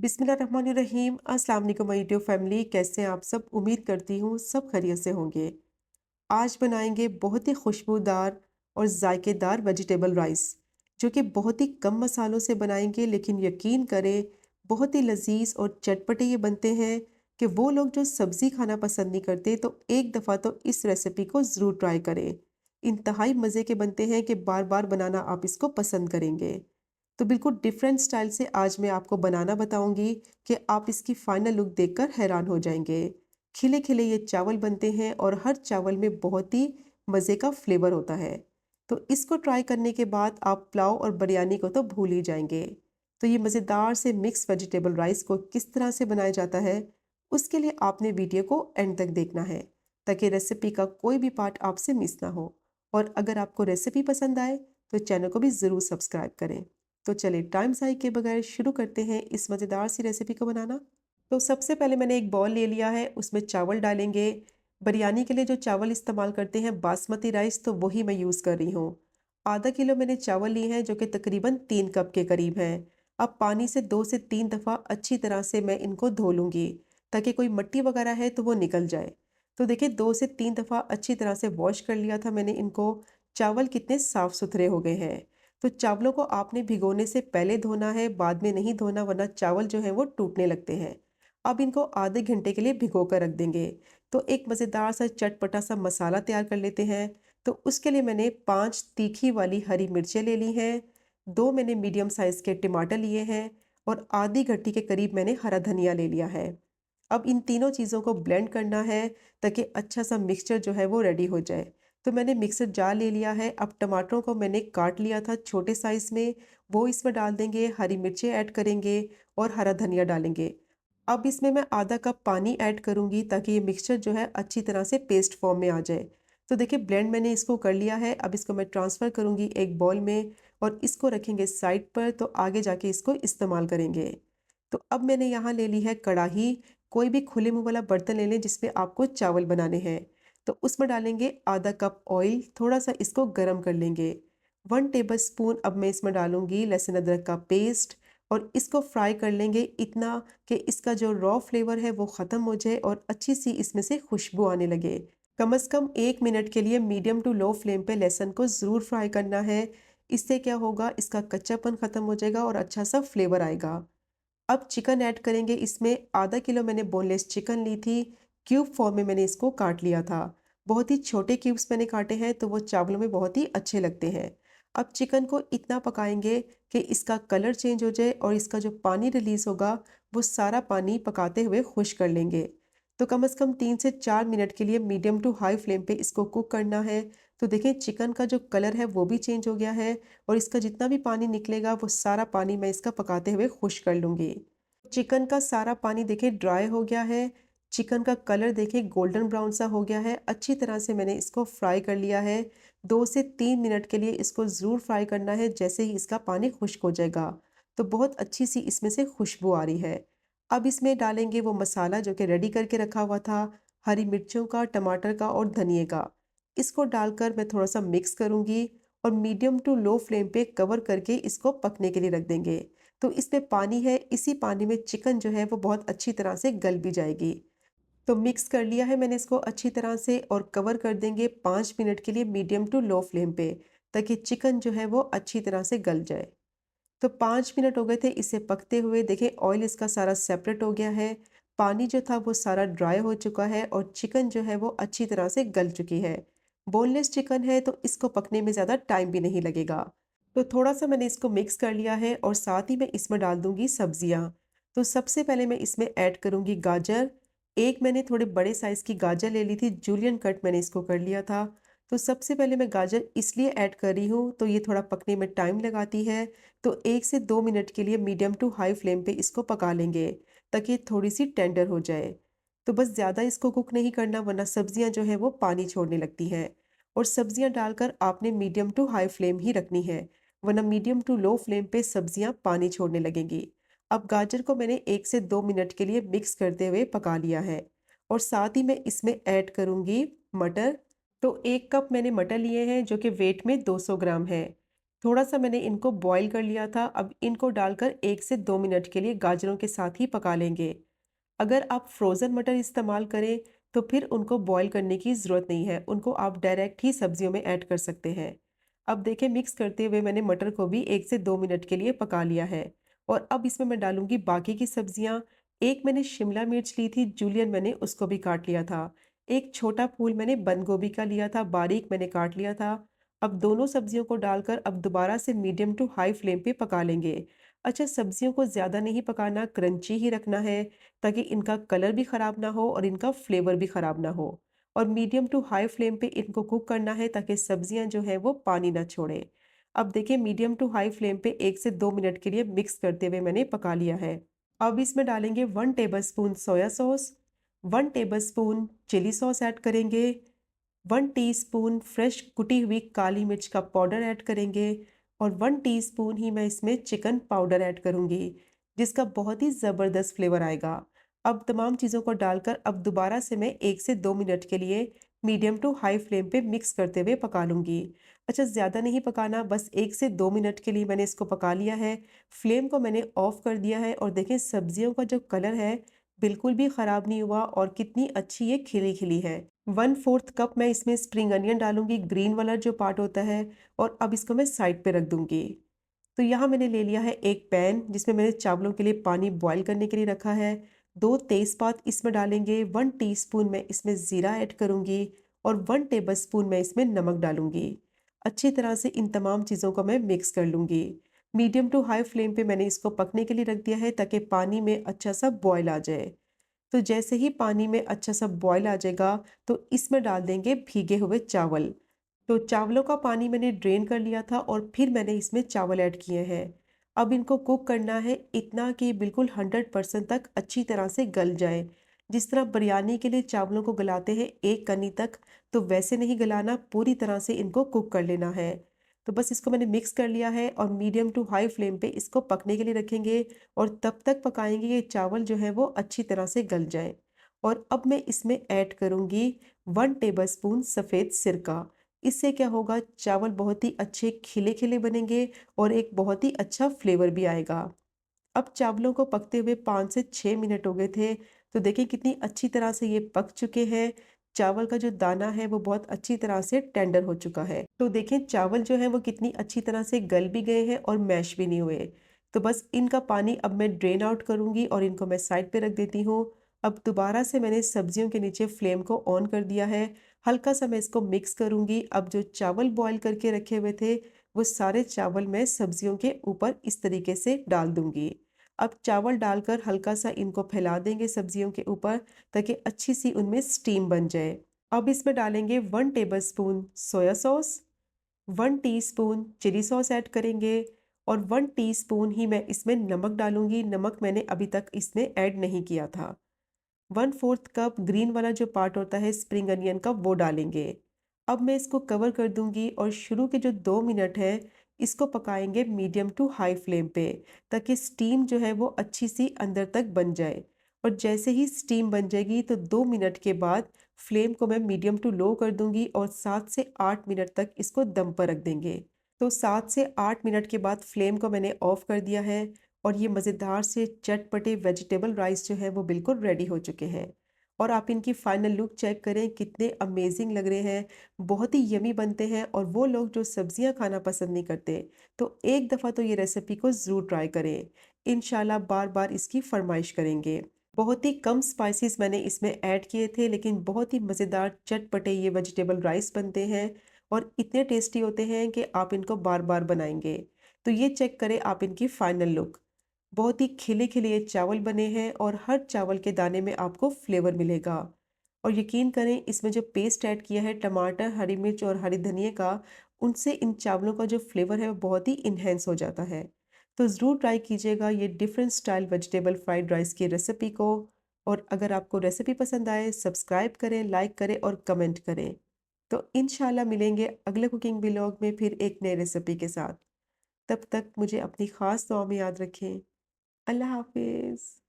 बिस्मिल्लाहिर्रहमानिर्रहीम। अस्सलाम वालेकुम माय यूट्यूब फैमिली, कैसे हैं आप सब। उम्मीद करती हूँ सब खैरियत से होंगे। आज बनाएंगे बहुत ही खुशबूदार और जायकेदार वेजिटेबल राइस, जो कि बहुत ही कम मसालों से बनाएंगे, लेकिन यकीन करें बहुत ही लजीज और चटपटे ये बनते हैं कि वो लोग जो सब्ज़ी खाना पसंद नहीं करते तो एक दफ़ा तो इस रेसिपी को ज़रूर ट्राई करें। इंतहाई मज़े के बनते हैं कि बार बार बनाना आप इसको पसंद करेंगे। तो बिल्कुल डिफरेंट स्टाइल से आज मैं आपको बनाना बताऊंगी कि आप इसकी फाइनल लुक देखकर हैरान हो जाएंगे। खिले खिले ये चावल बनते हैं और हर चावल में बहुत ही मज़े का फ्लेवर होता है। तो इसको ट्राई करने के बाद आप पुलाव और बिरयानी को तो भूल ही जाएंगे। तो ये मज़ेदार से मिक्स वेजिटेबल राइस को किस तरह से बनाया जाता है, उसके लिए आपने वीडियो को एंड तक देखना है, ताकि रेसिपी का कोई भी पार्ट आपसे मिस ना हो। और अगर आपको रेसिपी पसंद आए तो चैनल को भी ज़रूर सब्सक्राइब करें। तो चलिए टाइम ज़ाया के बगैर शुरू करते हैं इस मज़ेदार सी रेसिपी को बनाना। तो सबसे पहले मैंने एक बॉल ले लिया है, उसमें चावल डालेंगे। बिरयानी के लिए जो चावल इस्तेमाल करते हैं बासमती राइस, तो वही मैं यूज़ कर रही हूँ। आधा किलो मैंने चावल लिए हैं, जो कि तकरीबन 3 कप के करीब हैं। अब पानी से 2 से 3 दफ़ा अच्छी तरह से मैं इनको धो लूँगी, ताकि कोई मिट्टी वगैरह है तो वो निकल जाए। तो देखिए 2 से 3 दफ़ा अच्छी तरह से वॉश कर लिया था मैंने इनको। चावल कितने साफ़ सुथरे हो गए हैं। तो चावलों को आपने भिगोने से पहले धोना है, बाद में नहीं धोना, वरना चावल जो है वो टूटने लगते हैं। अब इनको आधे घंटे के लिए भिगो कर रख देंगे। तो एक मज़ेदार सा चटपटा सा मसाला तैयार कर लेते हैं। तो उसके लिए मैंने 5 तीखी वाली हरी मिर्चें ले ली हैं, 2 मैंने मीडियम साइज़ के टमाटर लिए हैं और आधी गट्टी के करीब मैंने हरा धनिया ले लिया है। अब इन तीनों चीज़ों को ब्लेंड करना है, ताकि अच्छा सा मिक्सचर जो है वो रेडी हो जाए। तो मैंने मिक्सर जार ले लिया है। अब टमाटरों को मैंने काट लिया था छोटे साइज़ में, वो इसमें डाल देंगे, हरी मिर्चें ऐड करेंगे और हरा धनिया डालेंगे। अब इसमें मैं आधा कप पानी ऐड करूँगी, ताकि ये मिक्सचर जो है अच्छी तरह से पेस्ट फॉर्म में आ जाए। तो देखिए ब्लेंड मैंने इसको कर लिया है। अब इसको मैं ट्रांसफ़र करूँगी एक बाउल में और इसको रखेंगे साइड पर, तो आगे जाके इसको इस्तेमाल करेंगे। तो अब मैंने यहाँ ले ली है कढ़ाई। कोई भी खुले मुँह वाला बर्तन ले लें जिसमें आपको चावल बनाने हैं। तो उसमें डालेंगे आधा कप ऑयल, थोड़ा-सा इसको गरम कर लेंगे। 1 टेबलस्पून अब मैं इसमें डालूँगी लहसुन अदरक का पेस्ट और इसको फ्राई कर लेंगे इतना कि इसका जो रॉ फ्लेवर है वो ख़त्म हो जाए और अच्छी-सी इसमें से खुशबू आने लगे। कम से कम 1 मिनट के लिए मीडियम टू लो फ्लेम पे लहसुन को ज़रूर फ्राई करना है। इससे क्या होगा, इसका कच्चापन ख़त्म हो जाएगा और अच्छा-सा फ्लेवर आएगा। अब चिकन ऐड करेंगे इसमें। आधा किलो मैंने बोनलेस चिकन ली थी, क्यूब फॉर्म में मैंने इसको काट लिया था। बहुत ही छोटे क्यूब्स मैंने काटे हैं, तो वो चावलों में बहुत ही अच्छे लगते हैं। अब चिकन को इतना पकाएंगे कि इसका कलर चेंज हो जाए और इसका जो पानी रिलीज़ होगा वो सारा पानी पकाते हुए खुश कर लेंगे। तो कम से कम 3 से 4 मिनट के लिए मीडियम टू हाई फ्लेम पे इसको कुक करना है। तो देखें चिकन का जो कलर है वो भी चेंज हो गया है और इसका जितना भी पानी निकलेगा वो सारा पानी मैं इसका पकाते हुए खुश कर लूँगी। चिकन का सारा पानी देखें ड्राई हो गया है। चिकन का कलर देखें गोल्डन ब्राउन सा हो गया है। अच्छी तरह से मैंने इसको फ्राई कर लिया है। 2 से 3 मिनट के लिए इसको ज़रूर फ्राई करना है। जैसे ही इसका पानी खुश्क हो जाएगा तो बहुत अच्छी सी इसमें से खुशबू आ रही है। अब इसमें डालेंगे वो मसाला जो कि रेडी करके रखा हुआ था, हरी मिर्चों का, टमाटर का और धनिए का। इसको डालकर मैं थोड़ा सा मिक्स करूँगी और मीडियम टू लो फ्लेम पे कवर करके इसको पकने के लिए रख देंगे। तो इसमें पानी है, इसी पानी में चिकन जो है वो बहुत अच्छी तरह से गल भी जाएगी। तो मिक्स कर लिया है मैंने इसको अच्छी तरह से और कवर कर देंगे 5 मिनट के लिए मीडियम टू लो फ्लेम पे, ताकि चिकन जो है वो अच्छी तरह से गल जाए। तो 5 मिनट हो गए थे इसे पकते हुए। देखें ऑयल इसका सारा सेपरेट हो गया है, पानी जो था वो सारा ड्राई हो चुका है और चिकन जो है वो अच्छी तरह से गल चुकी है। बोनलेस चिकन है तो इसको पकने में ज़्यादा टाइम भी नहीं लगेगा। तो थोड़ा-सा मैंने इसको मिक्स कर लिया है और साथ ही मैं इसमें डाल दूँगी सब्जियाँ। तो सबसे पहले मैं इसमें ऐड करूँगी गाजर। एक मैंने थोड़े बड़े साइज़ की गाजर ले ली थी, जूलियन कट मैंने इसको कर लिया था। तो सबसे पहले मैं गाजर इसलिए ऐड कर रही हूँ, तो ये थोड़ा पकने में टाइम लगाती है। तो 1 से 2 मिनट के लिए मीडियम टू हाई फ्लेम पे इसको पका लेंगे, ताकि थोड़ी-सी टेंडर हो जाए। तो बस ज़्यादा इसको कुक नहीं करना, वरना सब्जियाँ जो हैं वो पानी छोड़ने लगती हैं। और सब्जियाँ डालकर आपने मीडियम टू हाई फ्लेम ही रखनी है, वरना मीडियम टू लो फ्लेम पे सब्जियाँ पानी छोड़ने लगेंगी। अब गाजर को मैंने 1 से 2 मिनट के लिए मिक्स करते हुए पका लिया है और साथ ही मैं इसमें ऐड करूँगी मटर। तो 1 कप मैंने मटर लिए हैं, जो कि वेट में 200 ग्राम है। थोड़ा सा मैंने इनको बॉईल कर लिया था। अब इनको डालकर 1 से 2 मिनट के लिए गाजरों के साथ ही पका लेंगे। अगर आप फ्रोज़न मटर इस्तेमाल करें तो फिर उनको बॉईल करने की ज़रूरत नहीं है, उनको आप डायरेक्ट ही सब्जियों में ऐड कर सकते हैं। अब देखिए मिक्स करते हुए मैंने मटर को भी 1 से 2 मिनट के लिए पका लिया है। और अब इसमें मैं डालूंगी बाकी की सब्जियां। एक मैंने शिमला मिर्च ली थी, जूलियन, मैंने उसको भी काट लिया था। एक छोटा फूल मैंने बंद गोभी का लिया था, बारीक मैंने काट लिया था। अब दोनों सब्जियों को डालकर अब दोबारा से मीडियम टू हाई फ्लेम पे पका लेंगे। अच्छा, सब्जियों को ज़्यादा नहीं पकाना, क्रंची ही रखना है ताकि इनका कलर भी ख़राब ना हो और इनका फ्लेवर भी ख़राब ना हो। और मीडियम टू हाई फ्लेम पे इनको कुक करना है ताकि सब्जियां जो है वो पानी ना छोड़े। अब देखिए मीडियम टू हाई फ्लेम पे 1 से 2 मिनट के लिए मिक्स करते हुए मैंने पका लिया है। अब इसमें डालेंगे 1 tablespoon soya sauce, 1 tablespoon chili sauce add करेंगे, 1 टीस्पून फ्रेश कुटी हुई काली मिर्च का पाउडर ऐड करेंगे और 1 टीस्पून ही मैं इसमें चिकन पाउडर ऐड करूंगी, जिसका बहुत ही ज़बरदस्त फ्लेवर आएगा। अब तमाम चीज़ों को डालकर अब दोबारा से मैं 1 से 2 मिनट के लिए मीडियम टू हाई फ्लेम पे मिक्स करते हुए पका लूँगी। अच्छा, ज़्यादा नहीं पकाना, बस 1 से 2 मिनट के लिए मैंने इसको पका लिया है। फ्लेम को मैंने ऑफ़ कर दिया है और देखें सब्जियों का जो कलर है बिल्कुल भी ख़राब नहीं हुआ और कितनी अच्छी ये खिली-खिली है। 1/4 कप मैं इसमें स्प्रिंग अनियन डालूँगी, ग्रीन वाला जो पार्ट होता है, और अब इसको मैं साइड पे रख दूँगी। तो यहाँ मैंने ले लिया है एक पैन जिसमें मैंने चावलों के लिए पानी बॉईल करने के लिए रखा है। 2 तेज़पात इसमें डालेंगे, 1 टीस्पून मैं इसमें ज़ीरा ऐड करूँगी और 1 टेबलस्पून मैं इसमें नमक डालूँगी। अच्छी तरह से इन तमाम चीज़ों को मैं मिक्स कर लूँगी। मीडियम टू हाई फ्लेम पे मैंने इसको पकने के लिए रख दिया है ताकि पानी में अच्छा सा बॉयल आ जाए। तो जैसे ही पानी में अच्छा सा बॉयल आ जाएगा तो इसमें डाल देंगे भीगे हुए चावल। तो चावलों का पानी मैंने ड्रेन कर लिया था और फिर मैंने इसमें चावल ऐड किए हैं। अब इनको कुक करना है इतना कि बिल्कुल 100% तक अच्छी तरह से गल जाए। जिस तरह बिरयानी के लिए चावलों को गलाते हैं एक कनी तक, तो वैसे नहीं गलाना, पूरी तरह से इनको कुक कर लेना है। तो बस इसको मैंने मिक्स कर लिया है और मीडियम टू हाई फ्लेम पे इसको पकने के लिए रखेंगे और तब तक पकाएंगे कि चावल जो है वो अच्छी तरह से गल जाए। और अब मैं इसमें ऐड करूँगी 1 टेबलस्पून सफ़ेद सिरका। इससे क्या होगा, चावल बहुत ही अच्छे खिले-खिले बनेंगे और एक बहुत ही अच्छा फ्लेवर भी आएगा। अब चावलों को पकते हुए 5 से 6 मिनट हो गए थे, तो देखिए कितनी अच्छी तरह से ये पक चुके हैं। चावल का जो दाना है वो बहुत अच्छी तरह से टेंडर हो चुका है। तो देखें चावल जो है वो कितनी अच्छी तरह से गल भी गए हैं और मैश भी नहीं हुए। तो बस इनका पानी अब मैं ड्रेन आउट करूँगी और इनको मैं साइड पे रख देती हूँ। अब दोबारा से मैंने सब्जियों के नीचे फ्लेम को ऑन कर दिया है। हल्का सा मैं इसको मिक्स करूँगी। अब जो चावल बॉयल करके रखे हुए थे, वो सारे चावल मैं सब्जियों के ऊपर इस तरीके से डाल दूँगी। अब चावल डालकर हल्का सा इनको फैला देंगे सब्जियों के ऊपर ताकि अच्छी सी उनमें स्टीम बन जाए। अब इसमें डालेंगे 1 tablespoon soya sauce, 1 teaspoon chili sauce add करेंगे और 1 टीस्पून ही मैं इसमें नमक डालूंगी। नमक मैंने अभी तक इसमें ऐड नहीं किया था। 1/4 कप ग्रीन वाला जो पार्ट होता है स्प्रिंग अनियन का, वो डालेंगे। अब मैं इसको कवर कर दूंगी और शुरू के जो 2 मिनट है इसको पकाएंगे मीडियम टू हाई फ्लेम पे ताकि स्टीम जो है वो अच्छी सी अंदर तक बन जाए। और जैसे ही स्टीम बन जाएगी तो 2 मिनट के बाद फ्लेम को मैं मीडियम टू लो कर दूंगी और 7 से 8 मिनट तक इसको दम पर रख देंगे। तो 7 से 8 मिनट के बाद फ्लेम को मैंने ऑफ कर दिया है और ये मज़ेदार से चटपटे वेजिटेबल राइस जो है वो बिल्कुल रेडी हो चुके हैं। और आप इनकी फाइनल लुक चेक करें, कितने अमेजिंग लग रहे हैं, बहुत ही यमी बनते हैं। और वो लोग जो सब्जियां खाना पसंद नहीं करते, तो एक दफ़ा तो ये रेसिपी को ज़रूर ट्राई करें। इंशाल्लाह बार बार इसकी फरमाइश करेंगे। बहुत ही कम स्पाइसेस मैंने इसमें ऐड किए थे, लेकिन बहुत ही मज़ेदार चटपटे ये वेजिटेबल राइस बनते हैं और इतने टेस्टी होते हैं कि आप इनको बार बार बनाएंगे। तो ये चेक करें आप इनकी फाइनल लुक। बहुत ही खिले-खिले ये चावल बने हैं और हर चावल के दाने में आपको फ्लेवर मिलेगा। और यकीन करें इसमें जो पेस्ट ऐड किया है टमाटर, हरी मिर्च और हरी धनिया का, उनसे इन चावलों का जो फ्लेवर है वो बहुत ही इन्हेंस हो जाता है। तो ज़रूर ट्राई कीजिएगा ये different style vegetable fried rice की रेसिपी को। और अगर आपको रेसिपी पसंद आए, सब्सक्राइब करें, लाइक करें और कमेंट करें। तो इंशाल्लाह मिलेंगे अगले कुकिंग व्लॉग में फिर एक नई रेसिपी के साथ। तब तक मुझे अपनी ख़ास दुआ में याद रखें। अल्लाह हाफ़िज़।